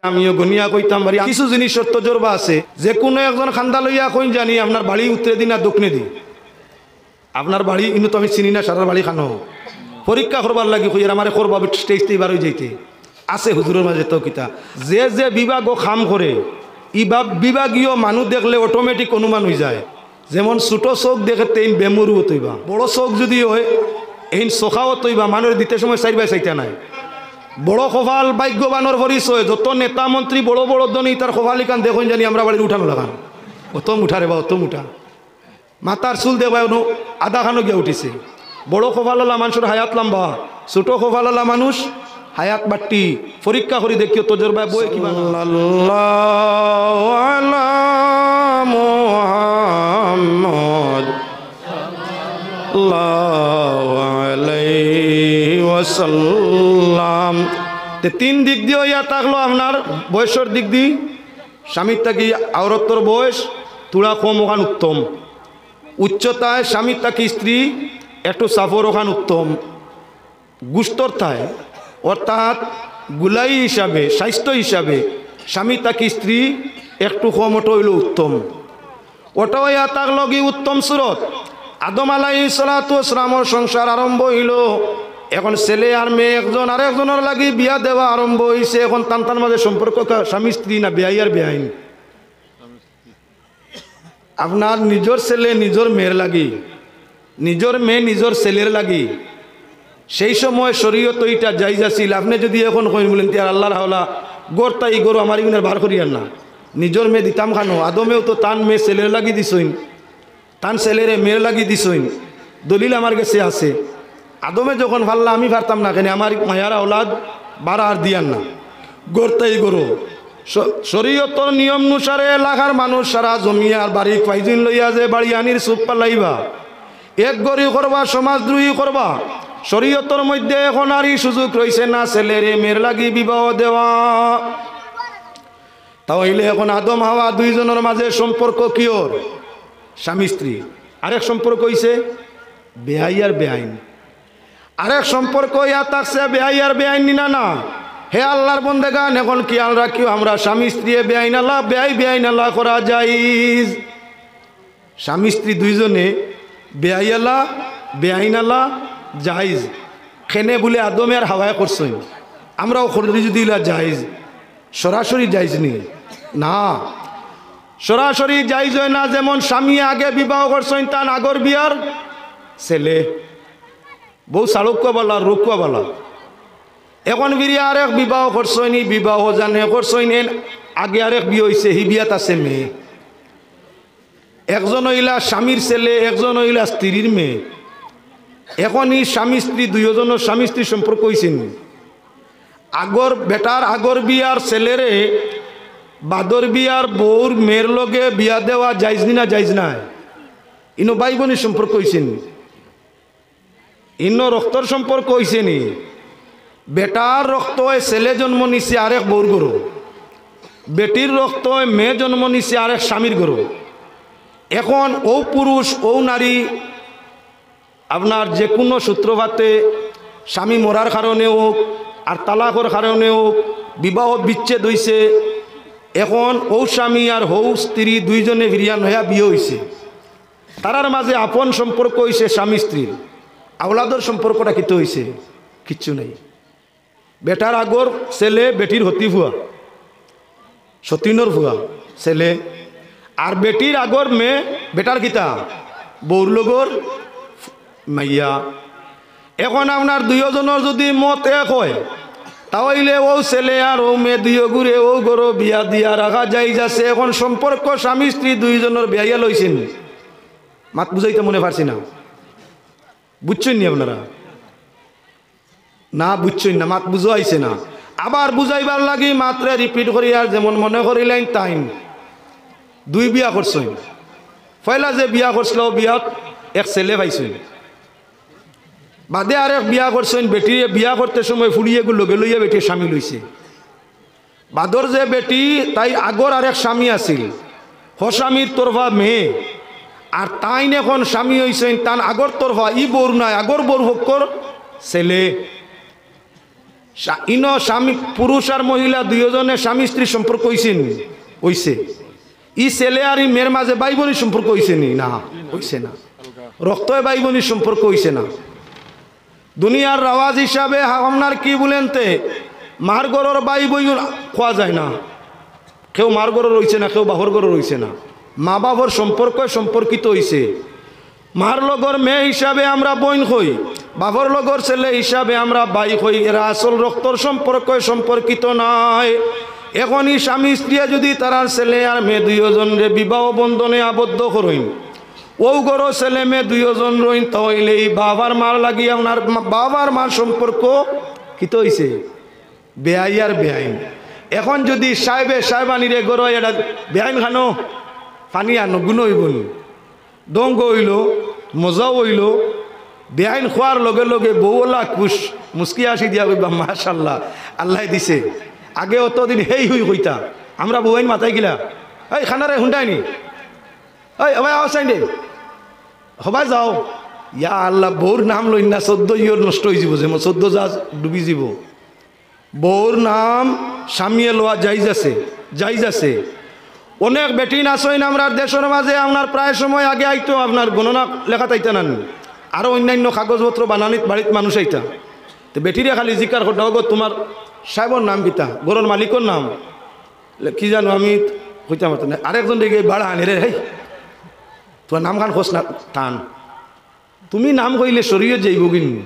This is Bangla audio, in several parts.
আমিও গনিয়া কইতাম পারি কিছু জিনিস সত্য জোরবা আছে যে কোনো একজন খান্দা লইয়া কইন জানি আপনার বাড়ি উত্তরে দিন আর দক্ষিণে দিন আপনার বাড়ি কিন্তু তো আমি চিনি না সারার বাড়ি খানো পরীক্ষা করবার লাগি কই আমার করবা স্টেজতেই বার হয়ে যাইতে আছে হুজুরের মাঝে তো কিতা যে যে বিভাগ খাম করে বিভাগীয় মানুষ দেখলে অটোমেটিক অনুমান হয়ে যায় যেমন ছোট চোখ দেখে তেইন বেমরু তৈবা বড় চোখ যদি হয় এই চোখাও তৈবা মানুষ দিতে সময় চাইবা চাইতে নাই বড় কপাল ভাগ্যবানোর পরিচয় যত নেতা মন্ত্রী বড় বড় দনী তার কপালিকান দেখুন জানি আমরা বাড়ির উঠানো লাগান অত মুঠা রে বা অত মুঠা মাথার চুল দেবা আধা খানো গিয়ে উঠিছে বড় কপাললা মানুষের হায়াত লম্বা ছোট কপাললা মানুষ হায়াত বাট্টি পরীক্ষা করে দেখিও তোজোর ভাই বই কিবা মুহাম্মদ সাল্লাম তিন দিক দিয়ে ইয়া থাকলো আপনার বয়সের দিক দিয়ে স্বামীর থাকি আওরতর বয়স তুলা কম ওখান উত্তম উচ্চতায় স্বামীর থাকি স্ত্রী একটু সাফর ওখান উত্তম গুস্তর থায় অর্থাৎ গুলাই হিসাবে স্বাস্থ্য হিসাবে স্বামী থাকি স্ত্রী একটু কম ওটা হইল উত্তম ওটাও ইয়া থাকলো কি উত্তম সুরত আদম আলাইহিস সালাতু ওয়াস সালামের সংসার আরম্ভ হইল এখন ছেলে আর মেয়ে একজন আর একজনের লাগি বিয়া দেওয়া আরম্ভ হয়েছে এখন তান্তার মাঝে সম্পর্ক স্বামী স্ত্রী না বেআই আর বেআইন আপনার নিজের ছেলে নিজের মেয়ের লাগি নিজের মেয়ে নিজের ছেলের লাগি সেই সময় শরীয়ত ওইটা জায়েজ আছিল আপনি যদি এখন কইন বলেন তিয়ার আল্লাহর হাওলা গড় তাই গরু আমার ইগুনের বার করিয়ার না নিজের মেয়ে দিতাম খানো আদমেও তো তান মেয়ে ছেলের লাগি দিছইন তান ছেলেরে মেয়ের লাগি দিছইন দলিল আমার কাছে আছে আদমে যখন ফাল্লা আমি পারতাম না কেন আমার মায়ার আওলাদ বাড়া আর দিয়ান না গড়তাই গরু শরীয়তর নিয়ম অনুসারে এলাকার মানুষ সারা জমিয়ার বাড়ি পাইজিন লইয়া যে বাড়ি আনির চুপ পালাইবা এক গরি করবা সমাজদ্রোহী করবা শরীয়তর মধ্যে এখন আর সুযোগ রয়েছে না ছেলেরে মেয়ের লাগি বিবাহ দেওয়া তাহলে এখন আদম হাওয়া দুইজনের মাঝে সম্পর্ক কিওর স্বামী স্ত্রী আরেক সম্পর্ক হইছে বেআই আর বেআইন আরেক সম্পর্ক ইয়া থাকছে বেআই আর বেআইন না না হে আল্লাহর বন্দেগান এখন খেয়াল রাখিও আমরা স্বামী স্ত্রী বেআইন আল্লাহ বেআইন আল্লাহ করা জায়েজ স্বামী স্ত্রী দুইজনে বেআই আল্লাহ বেআইন আল্লাহ জায়েজ খেনে বলে আদমে আর হাওয়ায় করছই আমরাও খরদি যদি জায়েজ সরাসরি জায়েজ নি না সরাসরি জায়েজ হয় না যেমন স্বামী আগে বিবাহ করছেন তার আগর বিয়ার ছেলে বউ চালুক্য বলা রুক্য বলা এখন বিরিয়া আরেক বিবাহ করছইনি বিবাহ জানে করছইন আগে আরেক বিয়ে হয়েছে হি বিয়াত আছে মেয়ে একজন হইলা স্বামীর ছেলে একজন হইলা স্ত্রীর মেয়ে এখনই স্বামী স্ত্রী দুইজনের স্বামী স্ত্রী সম্পর্ক হয়েছেন আগর বেটার আগর বিয়ার ছেলেরে বাদর বিয়ার বউর মেয়ের লগে বিয়া দেওয়া যাইজ না যাইজ নাই ইনো ভাই বোনের সম্পর্ক হয়েছেন ইন্ন রক্তর সম্পর্ক হয়েছে নি বেটার রক্ত ছেলে জন্ম নিছে আরেক বউর গরু বেটির রক্ত মেয়ে জন্ম নিছে আরেক স্বামীর গরু এখন ও পুরুষ ও নারী আপনার যে কোনো সূত্রপাতে স্বামী মরার কারণে হোক আর তালাকর কারণে হোক বিবাহ বিচ্ছেদ হয়েছে এখন ও স্বামী আর হৌ স্ত্রী দুইজনে বিরিয়ান হইয়া বিয়ে হয়েছে তারার মাঝে আপন সম্পর্ক হয়েছে স্বামী স্ত্রীর আওলাদর সম্পর্কটা কিতো হয়েছে কিচ্ছু নেই বেটার আগর ছেলে বেটির হতি ভুয়া সতীনর ভুয়া ছেলে আর বেটির আগর মেয়ে বেটার কিতা বউর লগর মাইয়া এখন আপনার দুইজনের যদি মত এক হয় তাহলে ও ছেলে আর ও মেয়ে দুইও ঘুরে ও গরো বিয়া দিয়া রাখা যাই যাচ্ছে এখন সম্পর্ক স্বামী স্ত্রী দুইজনের বিয়া লইছেন মাত বুঝাইতে মনে পারছি না বুঝছেন নি আপনারা না বুঝছেন না মাত বুঝাইছে না আবার বুঝাইবার লাগি মাত্রে রিপিট করি আর যেমন মনে করিলেন তাই দুই বিয়া করছেন পয়লা যে বিয়া করছিল বিয়াত এক ছেলে পাইছেন বাদে আর এক বিয়া করছেন বেটি বিয়া করতে সময় ফুড়িয়ে লগে লইয়া বেটি স্বামী লইছে বাদর যে বেটি তাই আগর আর এক স্বামী আছিল স্বামীর তরফা মেয়ে আর তাই এখন স্বামী হয়েছেন তান আগর তরফা ই বউর নাই আগর বউর ভক্কর ছেলে ইনো স্বামী পুরুষ আর মহিলা দুইজনে স্বামী স্ত্রী সম্পর্ক হইছেন হইছে ই ছেলে আর ই মেয়ের মাঝে ভাই বোনের সম্পর্ক হইছে নি না হইছে না রক্তয় ভাই বোনের সম্পর্ক হইছে না দুনিয়ার রাওয়াজ হিসাবে আপনার কি বলেন তে মার গরর ভাই বই খোয়া যায় না কেউ মার গরর রইছে না কেউ বাহর গরর রইছে না মা বাবার সম্পর্ক সম্পর্কিত হইছে মার লগর মেয়ে হিসাবে আমরা বোন হই বাবার লগর ছেলে হিসাবে আমরা ভাই হই এরা আসল রক্তর সম্পর্ক সম্পর্কিত নয় এখনই স্বামী স্ত্রী যদি তারার ছেলে আর মেয়ে দুইজনরে বিবাহ বন্ধনে আবদ্ধ করইন ও গরো ছেলে মেয়ে দুইজন রইন তাহলে এই বাবার মার লাগি আপনার বাবার মার সম্পর্ক কিত হইছে বেআই আর বেআইন এখন যদি সাহেবানিরে গরো এটা বেআইন খানো পানি আনো গুণ হইব দঙ্গ হইল মজাও হইল বেআইন খোয়ার লগে লগে বউলা খুশ মুস্কি আসি দিয়া কইবা মাশাল্লাহ আল্লাহ দিছে আগে অতদিন হেই হুই কইতা আমরা বউয়াইন মাথায় গিলা এই খানারে হুন্ডায়নি এই ভাই আওসাইন দে হবাই যাও ইয়া আল্লাহ বউর নাম লই না 14 ইয়র নষ্ট হয়ে যাব যে 14 যা ডুবি যাব বউর নাম সামিয়ে লওয়া জাইজ আছে অনেক বেটিন আসইন আমরা দেশের মাঝে আপনার প্রায় সময় আগে আইতো আপনার গণনা লেখা তাইতা না আরও অন্যান্য কাগজপত্র বানানিত বাড়িত মানুষ আইতা তো বেটিরে খালি জিকার করতে গো তোমার সাহেবর নাম কিতা গরুর মালিকর নাম কি জানো আমি কইতাম না আরেকজন দেখে বাড়া আনি রে হেই তোমার নাম খান খোঁজ না টান তুমি নাম কইলে শরীয় যাইব কিন্তু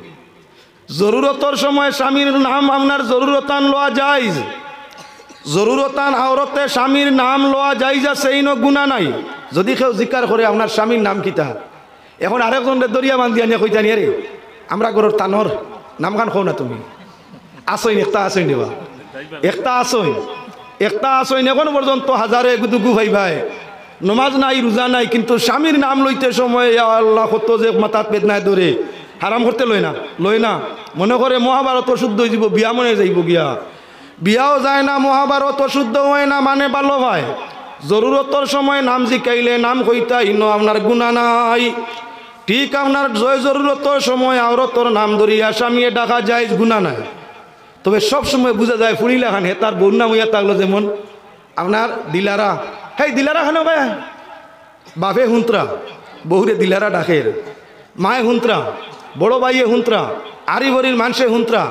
জরুরতর সময় স্বামীর নাম আপনার জরুরতান লওয়া যায় জরুরতান আওরতে স্বামীর নাম লওয়া যায় যা সেই গুণা নাই যদি কেউ জিকার করে আপনার স্বামীর নাম কিতা এখন আরেকজনের দরিয়া বান্ধিয়া নিয়ে কইতা নিয়ে রে আমরা গরুর তানর নাম খান খো না তুমি আসইন একটা আসইন দেবা একটা আসইন এখন পর্যন্ত হাজারে দুগু ভাই ভাই নমাজ নাই রোজা নাই কিন্তু স্বামীর নাম লইতে সময় আল্লাহ কত যে মাথাত বেদনায় ধরে হারাম করতে লয় না মনে করে মহাভারত শুদ্ধ হয়ে যাব বিয়া মনে যাইব গিয়া বিয়াও যায় না মহাভারত শুদ্ধ হয় না মানে ভালো হয় জরুরতর সময় নাম জিকাইলে নাম কইতা ইনো আপনার গুণা নাই ঠিক আপনার জয় জরুরতর সময় আওরতর নাম ধরিয়া স্বামীয়ে ডাকা যায় গুণা নাই তবে সব সময় বোঝা যায় ফুড়িলা খান হে তার বউর নাম হইয়া থাকলো যেমন আপনার দিলারা হেই দিলারা খানো ভাই বাপে হুন্তরা বহুরে দিলারা ডাকের মায়ে হুন্তরা বড় ভাইয়ে হুন্তরা আরি বরির মানুষে হুন্তরা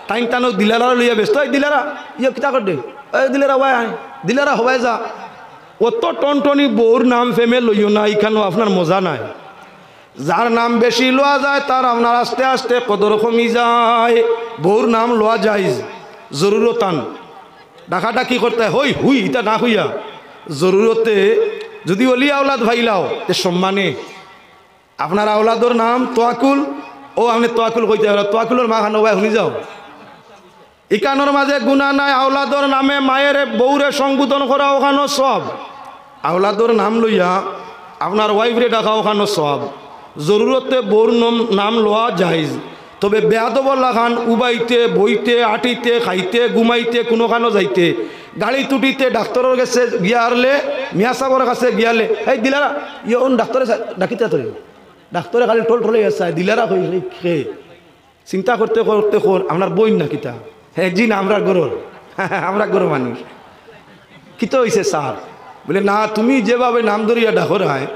টাইম টানো দিলারা লইয়া ব্যস্ত এই দিলারা ইয়ে কিতা কর দে এই দিলারা ভাই দিলারা হবাই যা অত টনটনি বউর নাম ফেমে লইও না এখানেও আপনার মজা নাই যার নাম বেশি লওয়া যায় তার আপনার আস্তে আস্তে কদর কমি যায় বউর নাম লওয়া যায় জরুরতান ডাকাটা কি করতে হই হুই এটা না হইয়া জরুরতে যদি অলি আওলাদ ভাইলাও তে সম্মানে আপনার আওলাদর নাম তোয়াকুল ও আপনি তোয়াকুল কইতে তোয়াকুলের মা খানো ভাই শুনি যাও ইকানোর মাঝে গুণা নাই আওলাদর নামে মায়ের বউরে সংবোধন করা ওখানো সব আওলাদর নাম লইয়া আপনার ওয়াইফরে ডাকা ওখানো সব জরুরতে বউর নাম লওয়া যায় তবে বেয়াদবল্লা খান উবাইতে বইতে আটিতে খাইতে ঘুমাইতে কোনোখানো যাইতে গাড়ি তুটিতে ডাক্তারের কাছে গিয়া আরলে মিয়া সাগরের কাছে গিয়ালে এই দিলারা ইয়ন ডাক্তারে ডাকিতে তোরে ডাক্তারে খালি টোলে আসা দিলারা কই খে চিন্তা করতে করতে আপনার বই না কিতা হ্যাঁ জি না আমরা গরু মানুষ কিতো হয়েছে স্যার বলে না তুমি যেভাবে নাম ধরিয়া ডাকর হয়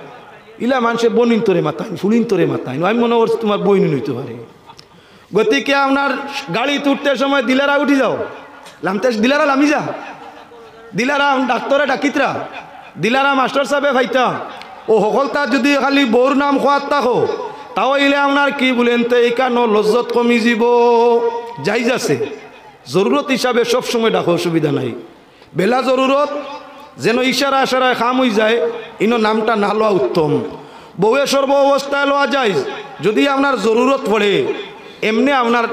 ইলা মানুষের বনিন তোরে মাথায় ফুলিন তোরে মাথায় আমি মনে করছি তোমার বই নিতে পারে গতিকে আপনার গাড়ি তুলতে সময় দিলারা উঠি যাও লামতে দিলারা লামি যা দিলারা ডাক্তারে ডাকিতরা দিলারা মাস্টার সাহেবে ভাইতা ও সকলতা যদি খালি বউর নাম খোয়ার থাকো তাও ইলে আপনার কি বলেন তো এইখানো লজ্জত কমি যাব যাইজ আছে জরুরত হিসাবে সবসময় ডাকো অসুবিধা নাই বেলা জরুরত যেন ইশারা আশারায় খাম হয়ে যায় ইনো নামটা না লওয়া উত্তম বউয়ে সর্ব অবস্থায় লওয়া যায় যদি আপনার জরুরত পড়ে এমনি আপনার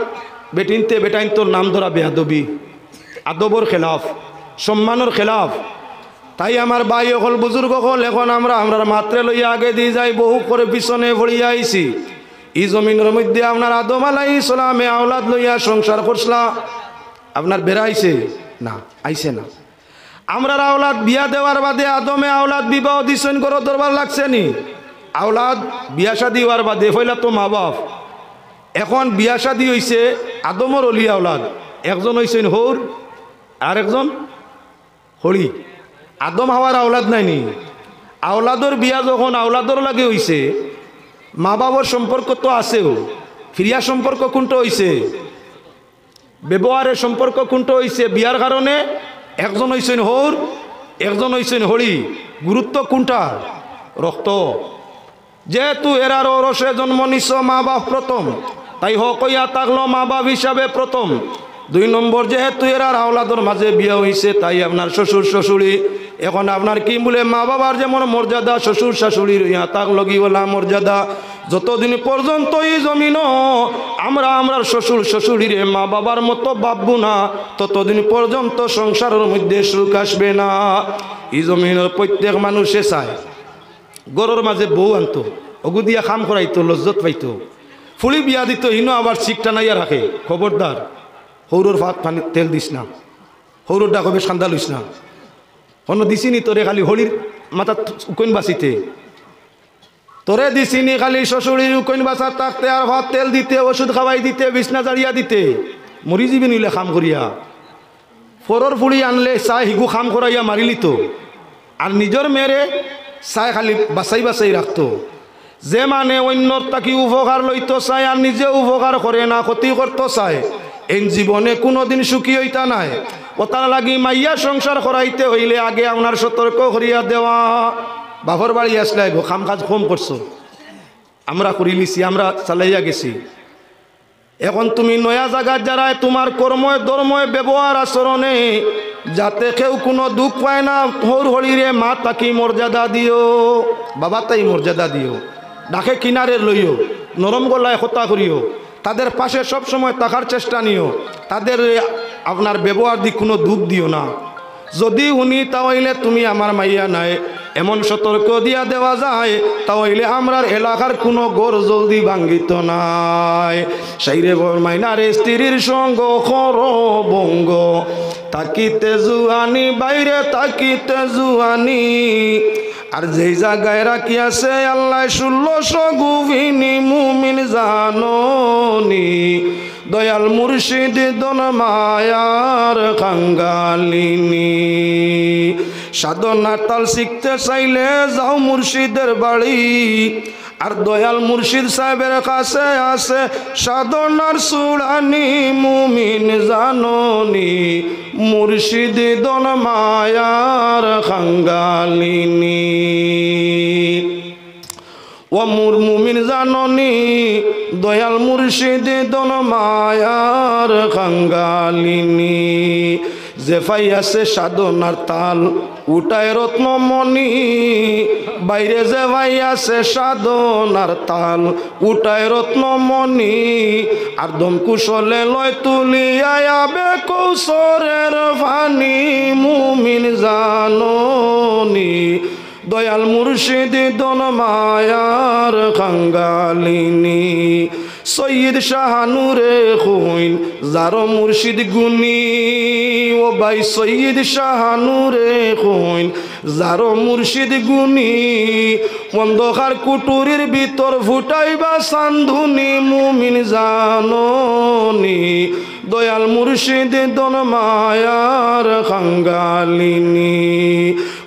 বেটাইন তোর নাম ধরা বেয়াদবি আদবর খেলাফ সম্মানের খেলাফ তাই আমার ভাই হল বুজুর্গ হল এখন আমরা মাত্রে লইয়া আগে দিয়ে যাই বহু করে পিছনে ভরিয়া আইছি এই জমিনের মধ্যে আপনার আদম আলাইহিস সালামে আওলাদ লইয়া সংসার করছলা আপনার বেড়াইছে না আইছে না আমরা আওলাদ বিয়া দেওয়ার বাদে আদমে আওলাদ বিবাহ দিছেন করো দরবার লাগছে নি আওলাদ বিয়া শাদী হওয়ার বাদে হইলা তো মা বাপ এখন বিয়া শাদী হইছে আদমর অলি আওলাদ একজন হইছেন হৌর আর একজন হরি। আদম হাওয়ার আওলাদ নাইনি, আওলাদর বিয়া যখন আওলাদর লাগে হইছে, মা বাবার সম্পর্ক তো আছেও, ফিরিয়া সম্পর্ক কোনটা হইছে, ব্যবহারের সম্পর্ক কোনটা হইছে বিয়ার কারণে। একজন হইছেন হৌর, একজন হইছেন হরি। গুরুত্ব কোনটা? রক্ত। যেহেতু এরার রসে জন্ম নিছ মা বাপ প্রথম, তাই হকইয়া থাকলো মা বাপ হিসাবে প্রথম। 2 নম্বর, যেহেতু এরার আওলাদর মাঝে বিয়া হইছে, তাই আপনার শ্বশুর শাশুড়ি। এখন আপনার কি বলে মা বাবার যেমন মর্যাদা, শ্বশুর শাশুড়ির ইয়া তাক লগিওয়ালা মর্যাদা। যতদিন পর্যন্ত এই জমিন আমরা শ্বশুর শাশুড়িরে মা বাবার মতো ভাববো না, ততদিন পর্যন্ত সংসারের মধ্যে সুখ আসবে না। এই জমিনের প্রত্যেক মানুষে চায় গরুর মাঝে বউ আনতো, অগু দিয়া খাম করাইতো, লজ্জত পাইতো, ফুলি বিয়া দিত, হিনো আবার চিকটা নাইয়া রাখে। খবরদার, হৌরর ভাত পানি তেল দিস না, হৌরর ডাক হবে সান্দা লইস না। হন দিছিনি তোরে খালি হলির মাথা উকইন বাঁচিতে, তোরে দিছিনি খালি শ্বশুরির উকইন বাঁচা থাকতে আর ভাত তেল দিতে, ওষুধ খাওয়াই দিতে, বিছনা জারিয়া দিতে। মরি যাবি নিলে খাম করিয়া। ফরর ফুড়ি আনলে চাই হিগু খাম করাইয়া মারিলিত, আর নিজের মেয়েরে চাই খালি বাছাই বাছাই রাখতো। যে মানে অন্যর তাকি উপকার লইতো চায় আর নিজে উপকার করে না, ক্ষতি করতো চায়, এই জীবনে কোনোদিন সুখী হইতা নাই। ওতার লাগি মাইয়া সংসার করাইতে হইলে আগে আপনার সতর্ক করিয়া দেওয়া। বাপর বাড়ি আসলে খাম কাজ কম করছো, আমরা করি লিছি, আমরা চালাইয়া গেছি। এখন তুমি নয়া জায়গার যারা তোমার কর্ময় ধর্ময় ব্যবহার আচরণে যাতে কেউ কোনো দুঃখ পায় না, হর হরিরে মা তাকি মর্যাদা দিও, বাবা তাই মর্যাদা দিও, ডাকে কিনারে লইও, নরম গলায় কথা করিও, তাদের পাশে সব সময় থাকার চেষ্টা নিও, তাদের আপনার ব্যবহার দিয়ে কোনো দুঃখ দিও না। যদি উনি তাহলে তুমি আমার মাইয়া নাই এমন সতর্ক দিয়া দেওয়া যায়, তাহলে আমরার এলাকার কোনো গড় জলদি ভাঙ্গিত নাই। সাইরে মাইনারে স্ত্রীর সঙ্গ কর বঙ্গ, তাকিতে জুয়ানি বাইরে তাকিতে জুয়ানি। আর যেই জায়গায় রাখি আছে আল্লাহ 1600 গুভিনী মুমিন জাননি, দয়াল মুর্শিদ দন মায়ার কাঙ্গালিনী। সাধনার তাল শিখতে চাইলে যাও মুর্শিদের বাড়ি, আর দয়াল মুর্শিদ সাহেবের কাছে আছে সাধনার সুড়ানি মুমিন জাননি, মুর্শিদ দন মায়ার কাঙ্গালিনী। ও মুমিন জাননি দয়াল মুর্শিদ দন মায়ার কাঙ্গালিনী। যে ফাই আছে সাধনার তাল উঠায় রত্নমণি, বাইরে যে ভাই আছে সাধনার তাল উঠায় রত্নমণি। আর দম কুশলে লয় তুলিয়ায় আবে কৌশরের ফানি মুমিন জাননি, দয়াল মুর্শিদ দন মায়ার কাঙ্গালিনী। সৈয়দ শাহানুরে খুইন যারো মুর্শিদ গুনি, ও ভাই সৈয়দ শাহানুরে খুইন যারো মুর্শিদ গুনি। অন্ধকার কুটুরির ভিতর ফুটাইবা সান্ধুনি মুমিন জাননি, দয়াল মুর্শিদ দন মায়ার কাঙ্গালিনী।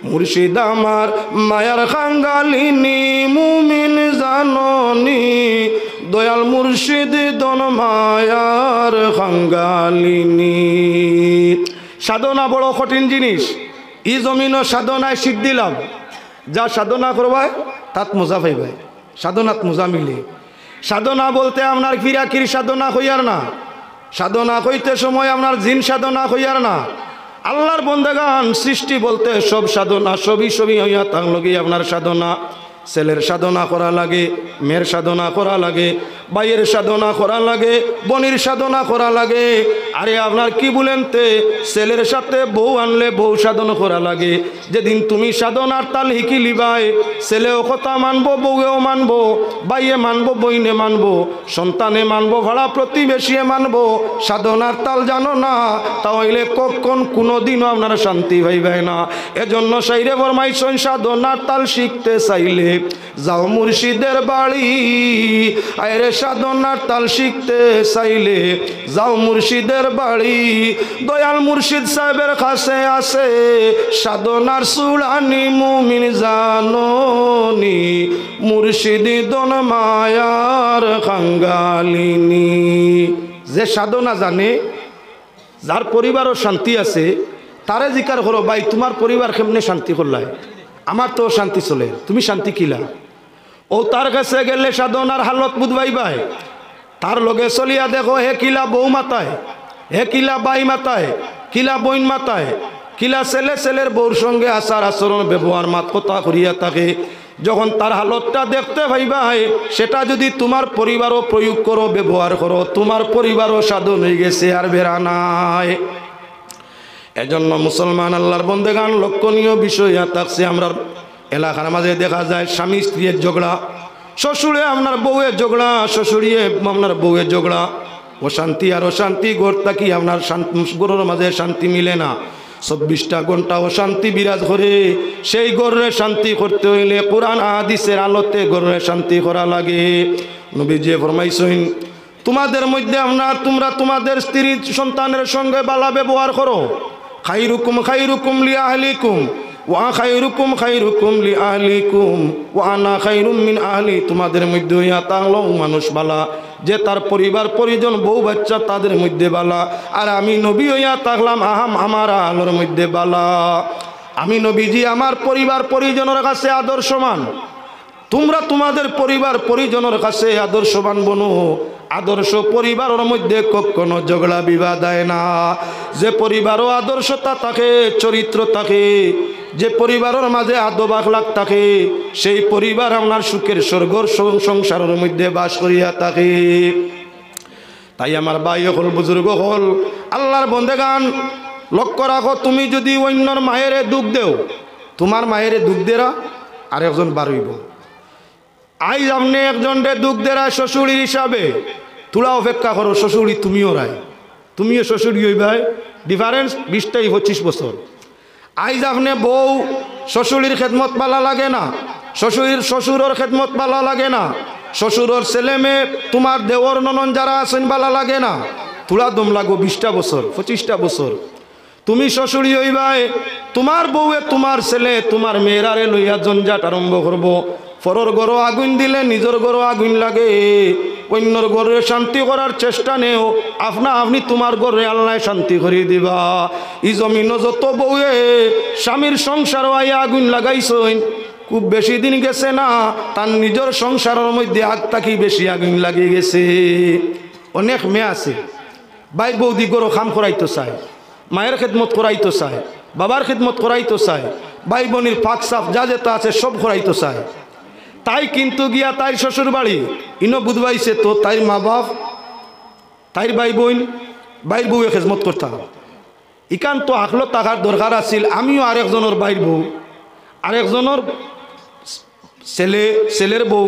মুর্শিদ আমার মায়ার কাঙ্গালিনী মুমিন জাননি, দয়াল মুর্শিদ দন মায়ার কাঙ্গালিনী। সাধনা বড় কঠিন জিনিস। ই জমিন সাধনায় সিদ্ধি লাভ, যা সাধনা করবায় তাত মজা পাইবাই, সাধনাত মজা মিলে। সাধনা বলতে আপনার কিরাকির সাধনা হইয়ার না, সাধনা হইতে সময় আপনার জিন সাধনা হইয়ার না। আল্লাহর বন্দেগান সৃষ্টি বলতে সব সাধনা সবই হইয়া তার লগে আপনার সাধনা। ছেলের সাধনা করা লাগে, মেয়ের সাধনা করা লাগে, ভাইয়ের সাধনা করা লাগে, বোনের সাধনা করা লাগে। আরে আপনার কি বলেন তে ছেলের সাথে বউ আনলে বউ সাধনা করা লাগে। যেদিন তুমি সাধনার তাল হিকিলি ভাই, ছেলেও কথা মানবো, বউয়েও মানবো, ভাইয়ে মানবো, বইনে মানবো, সন্তানে মানবো, ভাড়া প্রতিবেশীয়ে মানবো। সাধনার তাল জানো না তাহলে কখন কোনোদিনও আপনার শান্তি ভাইবে না। এজন্য সাইরে ফরমাইছেন সাধনার তাল শিখতে চাইলে যাও মুর্শিদের বাড়ি, আরে সাধনার তাল শিখতে চাইলে যাও মুর্শিদের বাড়ি। দয়াল মুর্শিদ সাহেবের কাছে আছে সাধনার সুড়ানি, মুমিন জাননি মুর্শিদি দন মায়ার খাঙ্গালিনী। যে সাধনা জানে, যার পরিবারও শান্তি আছে, তারে জিকার করো ভাই তোমার পরিবার কেমনে শান্তি করলাই, আমার তো শান্তি চলে, তুমি শান্তি কিলা। ও তার কাছে গেলে সাধনার হালত বুঝবাই ভাই, তার লগে চলিয়া দেখো হে কিলা বউ মাতায়, হে কিলা বাই মাতায়, কিলা বইন মাতায়, কিলা ছেলে ছেলের বউর সঙ্গে আচার আচরণ ব্যবহার মাত কথা করিয়া থাকে। যখন তার হালতটা দেখতে ভাই সেটা যদি তোমার পরিবারও প্রয়োগ করো, ব্যবহার করো, তোমার পরিবারও সাধন হয়ে গেছে, আর বেড়া নাই। এজন্য মুসলমান আল্লাহর বন্দেগান লক্ষণীয় বিষয় থাকছে। আমরা এলাকার মাঝে দেখা যায় স্বামী স্ত্রীর ঝগড়া, শ্বশুরে আপনার বউয়ের ঝগড়া, শ্বশুরিয়ে আপনার বউয়ের ঝগড়া, অশান্তি আর অশান্তি ঘর থাকি আপনার গরুর মাঝে শান্তি মিলে না, 24টা ঘন্টা অশান্তি বিরাজ করে। সেই গরুরে শান্তি করতে হইলে কোরআন হাদিসের আলোতে গরুরে শান্তি করা লাগে। নবীজি ফরমাইছেন তোমাদের মধ্যে তোমরা তোমাদের স্ত্রী সন্তানের সঙ্গে বালা ব্যবহার করো। খাইরুকুম খাইরুকুম লি আহলিকুম ওয়া খাইরুকুম খাইরুকুম লি আহলিকুম ওয়া আনা খাইরুম মিন আহলি। তোমাদের মধ্যে ইয়া তাহলো মানুষ বালা যে তার পরিবার পরিজন বউ বাচ্চা তাদের মধ্যে বালা, আর আমি নবী হইয়া থাকলাম আমার আলোর মধ্যে বালা। আমি নবীজি আমার পরিবার পরিজনের কাছে আদর্শমান, তোমরা তোমাদের পরিবার পরিজনের কাছে আদর্শবান বনো। আদর্শ পরিবারের মধ্যে কখনো ঝগড়া বিবাদ দেয় না। যে পরিবারও আদর্শতা থাকে, চরিত্র থাকে, যে পরিবারের মাঝে আদব আখলাক থাকে, সেই পরিবার আপনার সুখের স্বর্গর সংসারের মধ্যে বাস করিয়া থাকে। তাই আমার ভাই হল, বুজুর্গ হল, আল্লাহর বন্দেগান লক্ষ্য রাখো, তুমি যদি অন্যর মায়েরে দুঃখ দেও, তোমার মায়েরে দুঃখ দেরা আর একজন বাড়ইব। আই আপনি একজনরে দুঃখ দেরায় শ্বশুরির হিসাবে, তোলা অপেক্ষা করো শ্বশুরি তুমিও রায়, তুমিও শ্বশুরি হইবাই, ডিফারেন্স 20-25 বছর। আইজ আপনি বউ শ্বশুরির খেদমত পালা লাগে না, শ্বশুরের খেদমত পালা লাগে না, শ্বশুরের ছেলে মেয়ে তোমার দেওর ননন যারা আছেন বালা লাগে না, তোলা দম লাগো 20টা বছর 25টা বছর। তুমি শ্বশুরি হইবাই, তোমার বউয়ে তোমার ছেলে তোমার মেয়েরারে লইয়া জঞ্জাট আরম্ভ করবো। পরর গরো আগুন দিলে নিজের গরো আগুন লাগে, অন্যর গরে শান্তি করার চেষ্টা নেও, আপনি তোমার গরে আল্লাহ শান্তি করিয়ে দিবা। ই জমিন যত বউয়ে স্বামীর সংসার আইয়া আগুন লাগাইছেন, খুব বেশি দিন গেছে না, তার নিজের সংসারের মধ্যে আগ থাকি বেশি আগুন লাগিয়ে গেছে। অনেক মেয়ে আছে ভাই বৌদি গরো খাম করাইতে চায়, মায়ের খেদমত করাইতে চায়, বাবার খেদমত করাইতে চায়, ভাই বোনের ফাঁক সাফ যা যেটা আছে সব করাইতে চায়। তাই কিন্তু গিয়া তাই শ্বশুর বাড়ি ইনো বুধবাইছে তো তাইর মা বাপ, তাইর ভাই বোন, বাইর বউয়ে খেদমত করতাম। ইকান তো আখলো টাকার দরকার আছিল। আমিও আরেকজনের বাইর বউ, আরেকজনের ছেলের বউ,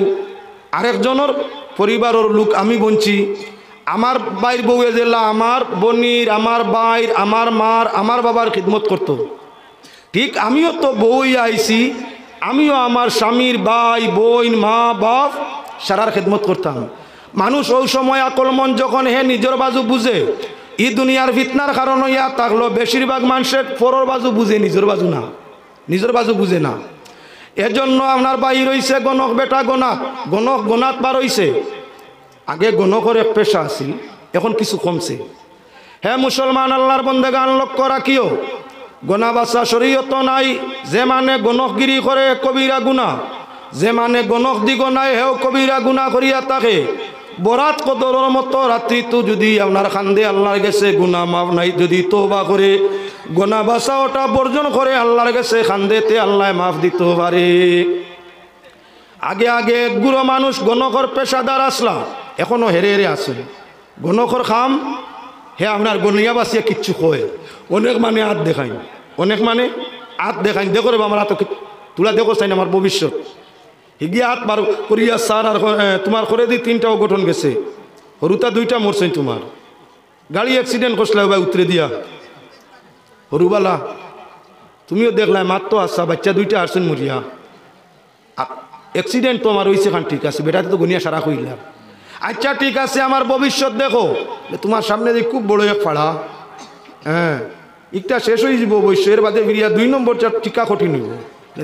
আরেকজনের পরিবারের লোক আমি বঞ্চি। আমার বাইর বউয়ে জেলা আমার বনির, আমার বাইর, আমার মার, আমার বাবার খিদমত করত। ঠিক আমিও তো বউই আইছি, আমিও আমার স্বামীর ভাই বোন মা বাপ সারার খেদমত করতাম। মানুষ ওই সময় আকলমন যখন হে নিজের বাজু বুঝে, ই দুনিয়ার ফিতনার কারণ ইয়া থাকলো বেশিরভাগ মানুষের পরের বাজু বুঝে, নিজের বাজু না, নিজের বাজু বুঝে না। এজন্য আপনার বাই রয়েছে গণক বেটা গণক বার হইছে। আগে গণকের এক পেশা আছিল, এখন কিছু কমছে। হে মুসলমান আল্লাহর বন্দেগান লক্ষ্য রাখিও, গোনা বাসা শরীয়ত নাই। যে মানে গণকগিরি করে কবিরা গুনা, যে মানে গণক দিগ নাই হেও কবিরা গুনা করিয়া থাকে। বরাত কদরের মতো রাত্রি তো যদি আপনার খান্দে আল্লাহর গেছে গুনা মাফ নাই, যদি তওবা করে গোনা বাসা ওটা বর্জন করে আল্লাহর গেছে খান্দেতে আল্লাহ মাফ দিতে পারে। আগে আগে গুরু মানুষ গণকর পেশাদার আসলা, এখনো হেরে হেরে আছে গণকর খাম। হে আপনার গনিয়া বাসিয়া কিচ্ছু কয়, অনেক মানে হাত দেখাই, অনেক মানে হাত দেখাই। দেখো রে আমার হাত তুলা দেখো চাই না আমার ভবিষ্যৎ হিগিয়া হাত বার করিয়া সার। আর তোমার করে দি 3টাও গঠন গেছে, হরুতা 2টা মরছে। তোমার গাড়ি অ্যাক্সিডেন্ট করছিল ভাই উতরে দিয়া হরুবালা, তুমিও দেখলাই মাত্র আসা বাচ্চা 2টা আসছেন মরিয়া। অ্যাক্সিডেন্ট তো আমার হয়েছে খান, ঠিক আছে, বেটাতে তো গুনিয়া সারা কইলাম। আচ্ছা ঠিক আছে, আমার ভবিষ্যৎ দেখো, তোমার সামনে যে খুব বড় এক ফাড়া, হ্যাঁ একটা শেষ হয়ে যাব অবশ্য, এর বাদে ফিরিয়া 2 নম্বর টিকা কঠিন হইব,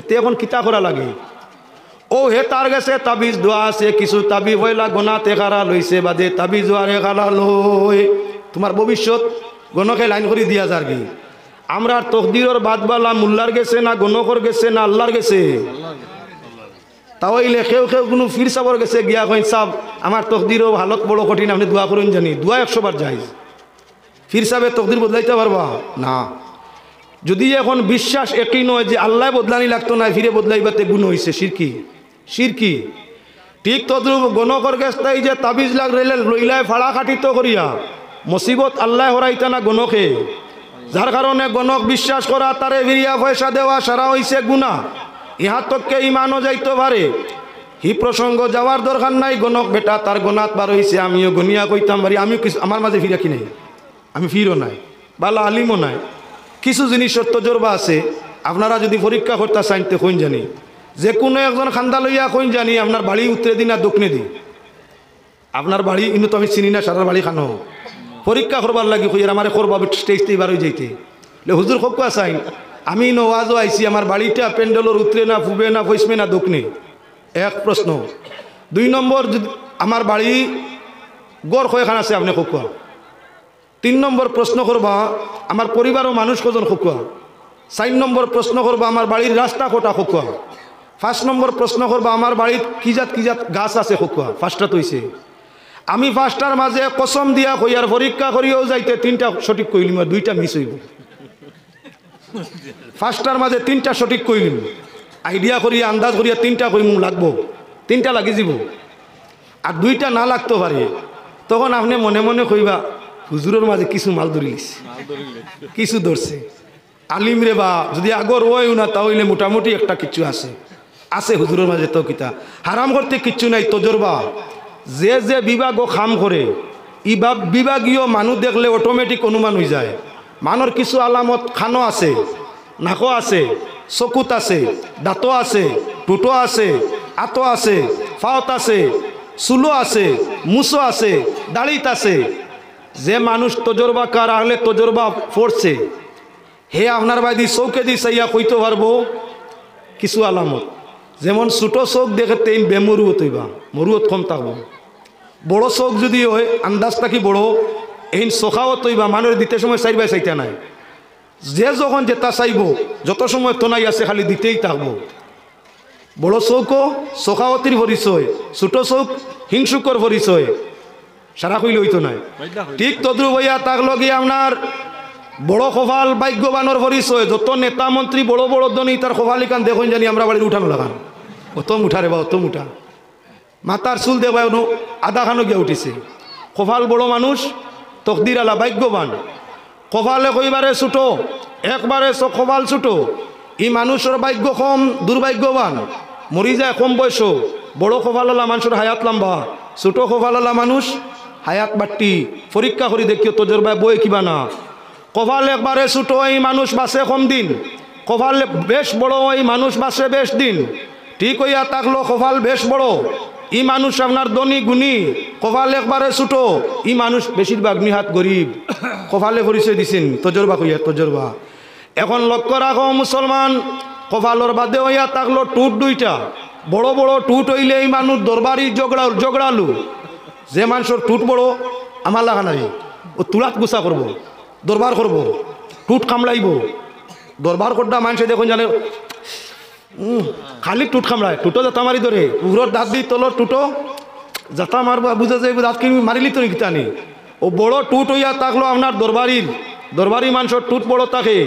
তে এখন কিতা করা লাগে। ও হে তার গেছে তাবিজ দোয়া আছে, কিছু তাবি হইলা গনাতে খারা লইছে, বাদে তাবিজ দোয়ারে খারা লই, তোমার ভবিষ্যৎ গণকে লাইন করে দিয়া যার কি। আমরা তকদিরর বাদবালা মুল্লার গেছে না গণকর গেছে না আল্লাহর গেছে? তাহলে কেউ কোনো ফির সাবর গেছে গিয়া কইন সাব আমার তকদিরও হালত বড় কঠিন, আপনি দোয়া করুন, জানি দোয়া 100 বার যাই, ফির সাহেবের তকদির বদলাইতে পারবা না। যদি এখন বিশ্বাস একই নয় যে আল্লাহ বদলানি লাগতো না, ফিরে বদলাইবাতে গুণ হয়েছে, শিরকি। ঠিক তদ্রুপ গণকর গেছটাই যে তাবিজ লাগ রইলায় ফাড়া খাটিত করিয়া মুসিবত আল্লাহ হরাইতা না গণকে, যার কারণে গণক বিশ্বাস করা, তারে ফিরিয়া পয়সা দেওয়া সারা হইছে গুণা, ইহার তককে ইমানও যাইতে পারে। হি প্রসঙ্গ যাওয়ার দরকার নাই, গণক বেটা তার গণাত বার হইছে, আমিও গনিয়া কইতাম পারি, আমিও কিছু আমার মাঝে ফিরা কি নাই, আমি ফিরও নাই, বালা আলিমও নাই, কিছু জিনিসের তজরবা আছে। আপনারা যদি পরীক্ষা করতে চাইতে কইন জানি, যে কোনো একজন খান্দা লইয়া কইন জানি আপনার বাড়ি উত্তরে দিন আর দক্ষিণে দিই, আপনার বাড়ি কিন্তু তো আমি চিনি না, সারার বাড়ি খানো পরীক্ষা করবার লাগি কই আমার করবা স্টেজতে বার হয়ে যাইতে হুজুর খোকা চাই, আমি নওয়াজও আইছি, আমার বাড়িটা প্যান্ডেলের উত্তরে না ফুবে না পশ্চিমে না দক্ষিণে, এক প্রশ্ন। 2 নম্বর, যদি আমার বাড়ি গড় কয়খান আছে আপনি খোকা। 3 নম্বর প্রশ্ন করবা আমার পরিবারও মানুষ কজন খোকা। 4 নম্বর প্রশ্ন করবা আমার বাড়ির রাস্তা কোটা খোকা। 5 নম্বর প্রশ্ন করবা আমার বাড়ির কি জাত গাছ আছে খোকা। 5টা তো হইছে, আমি 5টার মাঝে কসম দিয়া কইয়ার পরীক্ষা করিও যাইতে 3টা সঠিক কইলিম আর 2টা মিস হইব। 5টার মাঝে 3টা সঠিক কইলিম, আইডিয়া করিয়া আন্দাজ করিয়া 3টা কইমু লাগবো, 3টা লাগি যাব, আর 2টা না লাগতে পারে, তখন আপনি মনে মনে কইবা হুজুরের মাঝে কিছু মাল ধরিলিস, কিছু ধরছে আলিম রে, বা যদি আগর ওইও না তাহলে মোটামুটি একটা কিছু আছে হুজুরের মাঝে। তো কিতা হারাম করতে কিচ্ছু নাই, তজরবা। যে বিভাগ খাম করে বিভাগীয় মানুষ দেখলে অটোমেটিক অনুমান হয়ে যায়, মানুষ কিছু আলামত খানো আছে, নাকো আছে, চকুত আছে, দাঁতো আছে, টুটো আছে, আতো আছে, ফাওত আছে, চুলো আছে, মুসো আছে, দাড়িত আছে। যে মানুষ তজরবা কার আগলে তজরবা পড়ছে, হে আপনার বাইদি চৌকে দি চাইয়া কইতে পারবো কিছু আলামত। যেমন ছোটো চোখ দেখতে বেমরুত হইবা, মরুত কম থাকবো, বড় চোখ যদি হয় আন্দাজ থাকি বড়, এই চোখাওত হইবা, মানুষ দিতে সময় চাইবাই চাইতে নাই, যে যখন যেটা চাইব যত সময় তো নাই আছে খালি দিতেই থাকবো। বড় চৌকো চোখাওতির পরিচয়, ছোটো চৌক হিংসুকর পরিচয়, সারা কইলে হইতো নাই। ঠিক তদ্রুপ হইয়া থাকলো গিয়ে আপনার বড় খোফাল ভাগ্যবানোর পরিচয়, যত নেতা মন্ত্রী বড় বড় ধনী তার খোফালিকান দেখুন জানি আমরা বাড়ির উঠানো লাগান, অত মুঠা রে বা অত মুঠা, মাথার চুল দেবা আধা খানো গিয়া উঠিছে। খোফাল বড় মানুষ, তকদির আলা ভাগ্যবান, কপালে কইবারে ছোটো, একবারে কপাল ছোটো, ই মানুষের ভাগ্য কম, দুর্ভাগ্যবান, মরি যায় কম বয়স। বড় কপালওয়ালা মানুষের হায়াত লম্বা, ছোটো কপালওয়ালা মানুষ হায়াত বাট্টি। পরীক্ষা করি দেখিও তজরবায় বই কিবা না। কপাল একবারে ছোটো, এই মানুষ বাঁচে কম দিন, কপাল বেশ বড়, এই মানুষ বাঁচে বেশ দিন। ঠিক হইয়া থাকলো কপাল বেশ বড়, ই মানুষ আপনার ধনী গুণী, কপাল একবারে ছোটো, ই মানুষ বেশিরভাগ নিহাত গরিব। কপালে পরিচয় দিছেন, তজরবা কইয়া তজরবা। এখন লক্ষ্য রাখো মুসলমান, কপালর বাদে হইয়া থাকলো টুট 2টা, বড় বড় টুট হইলে এই মানুষ দরবারি জগড়ালু। যে মানুষের টুট বড় আমার লাগা নাই, ও তুলাত গুছা করব, দরবার করব, টুট কামড়াইব, দরবার করটা মানুষে দেখুন জানে খালি টুট কামড়ায়, টুটো যাতা মারি ধরে উগ্রর দাঁত দিই তলর টুটো যাতা মারবা, বুঝা যায় দাঁত কিনি মারিলি তো নিকিতা নি। ও বড় টুট হইয়া থাকলো আপনার দরবারি মানুষের টুট বড় থাকে।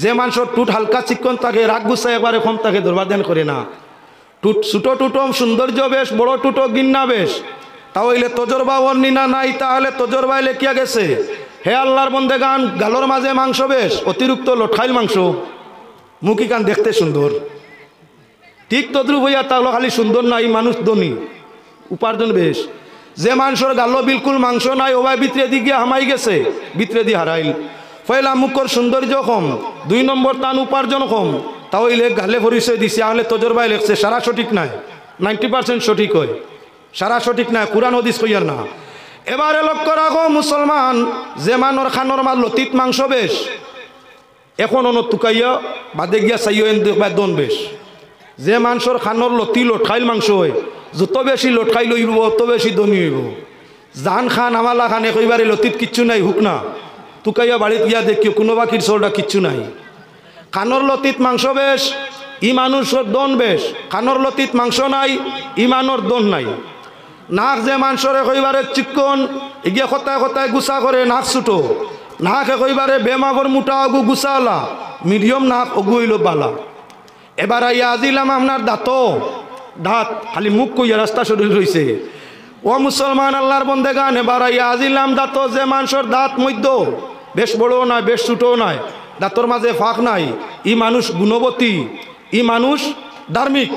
যে মানুষের টুট হালকা চিকন থাকে, রাগ গুছায় একবারে কম থাকে, দরবার দেন করে না। টুট ছোটো টুটো সৌন্দর্য বেশ, বড় টুটো গিন্না বেশ। তাহলে তজরবা বর্ণিনা নাই, তাহলে তজরবায় লেখিয়া গেছে হে আল্লাহর বন্দে গান, গালোর মাঝে মাংস বেশ, অতিরিক্ত লটখাইল মাংস, মুখি কান দেখতে সুন্দর। ঠিক তদ্রুপ হইয়া তাহলে খালি সুন্দর নাই, মানুষ ধনী, উপার্জন বেশ। যে মানুষের গালো বিলকুল মাংস নাই, ওবাই ভিতরে দি গিয়া হামাই গেছে, ভিতরে দি হারাইল। পয়লা মুখর সৌন্দর্য কম, 2 নম্বর তান উপার্জন কম, তাহলে গালে পরিচয় দিছে, আহলে তজরবায় লেখছে সারা সঠিক নাই, 90% সঠিক হয়, সারা সঠিক না, কোরআন হাদিস কইয়ার না। এবারে লক্ষ্য রাখো মুসলমান, যে মানর খানর মাল লতিত মাংস বেশ, এখন অন তুকাইয়া বাদে গিয়া চাইও দন বেশ। যে মাংসর খানর লতি লটখাইল মাংস হয়, যত বেশি লটখাই লইব অত বেশি ধনী হইব। জান খান আমালা খান একইবারে লতিত কিচ্ছু নাই, হুক না তুকাইয়া বাড়িত গিয়া দেখিও কোনো বাকির চলটা কিচ্ছু নাই। খানর লতিত মাংস বেশ, ই মানুষের দন বেশ। খানর লতিত মাংস নাই, ইমানোর দন নাই। নাক যে মানুষের একইবারে চিকন, এগিয়ে কথায় কথায় গুছা করে নাক ছুটো। নাক একইবারে বেমাগর মোটা অগু গুছাওয়ালা, মিডিয়াম নাক অগু হইল বালা। এবার আইয়া আজিলাম আপনার দাঁত খালি মুখ কইয়া রাস্তা শরীর রয়েছে। ও মুসলমান আল্লাহর বন্দেগান, এবার আইয়া আজিলাম দাঁত, যে মানুষের দাঁত মধ্য বেশ বড়ও নাই বেশ ছোটও নাই, দাঁতর মাঝে ফাঁক নাই, ই মানুষ গুণবতী, ই মানুষ ধার্মিক,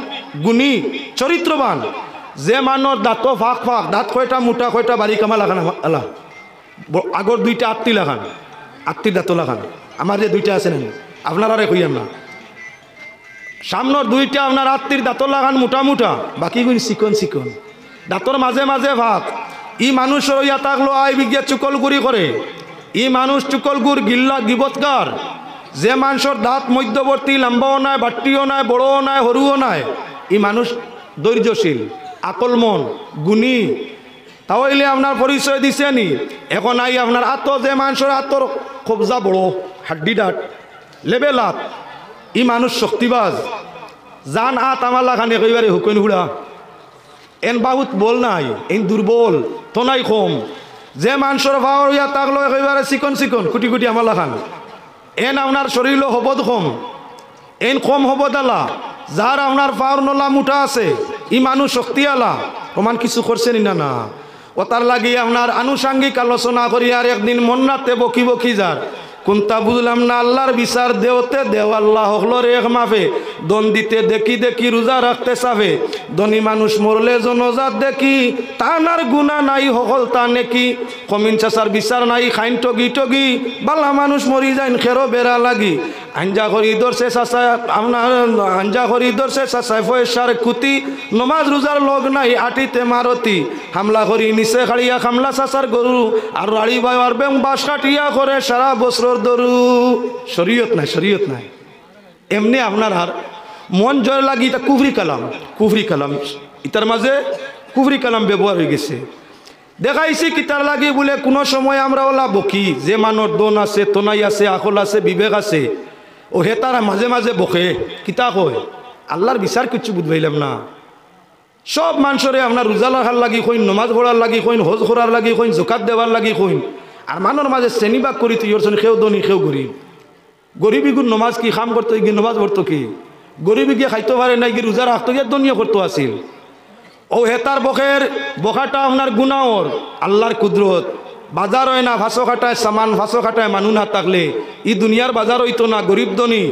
গুণী, চরিত্রবান। যে মানুষ দাঁত ফাঁক ফাঁক, দাঁত কয়টা মোটা কয়টা বাড়ি কামা লাগান আল্লাহ, আগর দুইটা আত্মি লাগান, আত্মির দাঁত লাগান। আমার যে দুইটা আছে না আপনার আরে কইয়াম না, সামনের দুইটা আপনার আত্মির দাঁত লাগান মোটা মোটা, বাকি গুলি চিকন চিকন, দাঁতর মাঝে মাঝে ভাগ। ই মানুষ রইয়া থাকলো আই বিজ্ঞা চুকলগুড়ি করে, ই মানুষ চুকলগুড় গিল্লা গিবৎকার। যে মানুষের দাঁত মধ্যবর্তী, লম্বাও নাই বাট্টিও নাই বড়ও নাই সরুও নাই, ই মানুষ ধৈর্যশীল, আকলমন, গুণী। তাহলে আপনার পরিচয় দিছে নি। এখন আই আপনার আত, যে মানুষের আতর কবজা বড়, হাড্ডি ডাট লেবেল আত, ই মানুষ শক্তিবাজ। জান আত আমার লাখান একেবারে হুকন হুড়া, এন বহুত বল নাই, এন দুর্বল তো নাই কম। যে মানুষের ভাও ইয়া থাকলো একেবারে চিকন চিকন কুটি কুটি আমার লাখান, এন আপনার শরীর হবদ কম, এন কম হবদ আলা। যার আপনার পাওয়ার নলা মুঠা আছে, ই মানুষ শক্তিওয়ালা। প্রমাণ কিছু করছেন না না, ও তার লাগি আপনার আনুষাঙ্গিক আলোচনা করি। আর একদিন মন্নাতে বকি বকি যার কোনটা বুঝলাম না, আল্লাহর বিচার দেওতে দেও আল্লাহ হলো রে এক মাফে। দন দিতে দেখি দেখি রোজা রাখতে চাবে, ধনী মানুষ মরলে জনজাত দেখি, তানার গুণা নাই হকল তা নেকি। কমিন চাচার বিচার নাই, খাইন টগি টগি, বালা মানুষ মরি যাইন খেরো বেড়া লাগি। আঞ্জা করি ধরছে চাচা আপনার, আঞ্জা করি ধরছে চাচায় পয়সার কুতি, নমাজ রোজার লগ নাই আটিতে মারতি। হামলা করি নিচে খাড়িয়া খামলা চাচার গরু, আর রাড়ি বাবার বেং বাস কাটিয়া করে সারা বছর দরু। শরীয়ত নাই, শরীয়ত নাই। এমনি আপনার আর মন জয় লাগি, এটা কুফরি কালাম, কুফরি কালাম, ইতার মাঝে কুফরি কালাম ব্যবহার হয়ে গেছে। দেখাইছি কিতার লাগি বলে কোনো সময় আমরা ওলা বকি, যে মানুষ দন আছে, তনাই আছে, আকল আছে, বিবেক আছে, ও হে তারা মাঝে মাঝে বকে কিতা কয়। আল্লাহর বিচার কিচ্ছু বুঝবাইলাম না। সব মানুষরে আপনার রোজা রাখার লাগি কইন, নমাজ পড়ার লাগি কইন, হজ করার লাগি কইন, জকাত দেওয়ার লাগি কইন। আর মানুষ মাঝে শ্রেণীবাগ করি তুই ওর সেও ধনী সেও গরিব। গরিবী গুণ নমাজ কি খাম করতো, গিয়ে নমাজ পড়তো কি, গরিবী গিয়ে খাইতে পারে নাই, গিয়ে রোজা রাখতো গিয়ে ধনীয় করতো আসিল। ও হেতার বকের বকাটা আপনার গুনাওর, আল্লাহর কুদরত। বাজার হয় না ফাঁসো খাটায় সামান, ফাঁসো খাটায় মানুষ না থাকলে ই দুনিয়ার বাজার হইতো না। গরিব ধনী,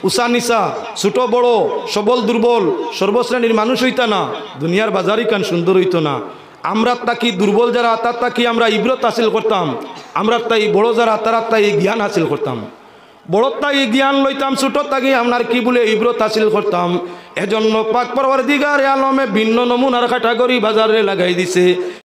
উষা নিচা, ছোট বড়, সবল দুর্বল, সর্বশ্রেণীর মানুষ হইতা না, দুনিয়ার বাজারই কান সুন্দর হইতো না। আমরা তাকি দুর্বল যারা, তার তাকি আমরা ইব্রত হাসিল করতাম। আমরা তাই বড় যারা, তারা তাই জ্ঞান হাসিল করতাম। বড় তাই জ্ঞান লইতাম, ছোট তাকি আপনার কি বলে ইব্রত হাসিল করতাম। এজন্য পাক পরওয়ারদিগার আলমে ভিন্ন নমুনার ক্যাটাগরি বাজারে লাগাই দিছে।